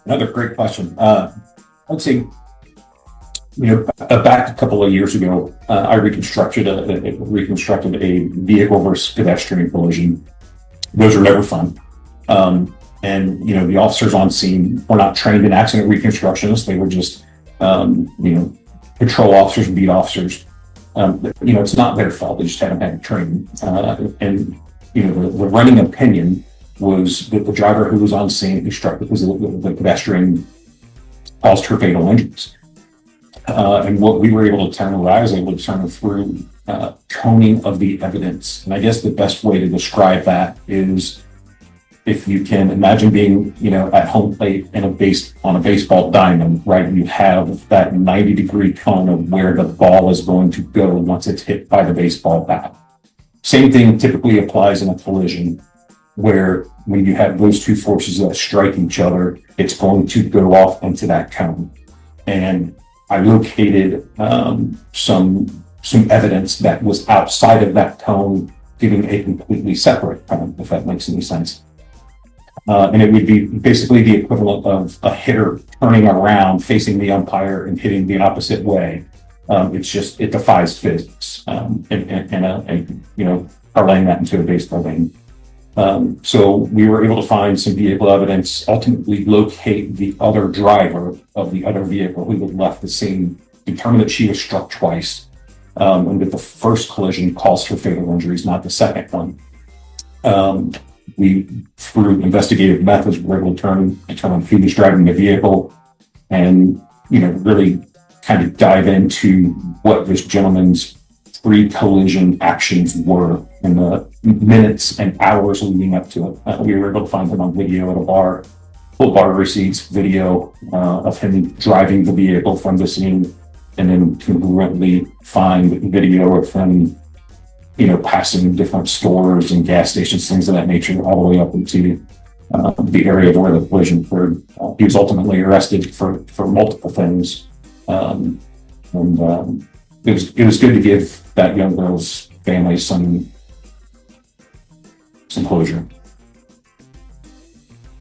Another great question. I'd say, back a couple of years ago, I reconstructed a vehicle versus pedestrian collision. Those are never fun. The officers on scene were not trained in accident reconstructionists. They were just, patrol officers and beat officers. It's not their fault. They just hadn't had training. The running opinion was that the driver who was on scene who struck the pedestrian caused her fatal injuries. And what we were able to determine, what I was able to determine through toning of the evidence, and I guess the best way to describe that is if you can imagine being, at home plate on a baseball diamond, right? You have that 90-degree cone of where the ball is going to go once it's hit by the baseball bat. Same thing typically applies in a collision, where when you have those two forces that strike each other, it's going to go off into that cone. And I located some evidence that was outside of that cone, giving a completely separate cone, if that makes any sense. And it would be basically the equivalent of a hitter turning around, facing the umpire and hitting the opposite way. It defies physics, and parlaying that into a baseball game. So we were able to find some vehicle evidence, ultimately locate the other driver of the other vehicle who had left the scene, determine that she was struck twice, and that the first collision caused her fatal injuries, not the second one. We, through investigative methods, were able to determine who was driving the vehicle and, really kind of dive into what this gentleman's pre-collision actions were in the minutes and hours leading up to it. We were able to find him on video at a bar, full bar receipts, video of him driving the vehicle from the scene, and then congruently find video of him passing different stores and gas stations, things of that nature, all the way up into the area where the collision occurred. He was ultimately arrested for multiple things. It was good to give that young girl's family some closure.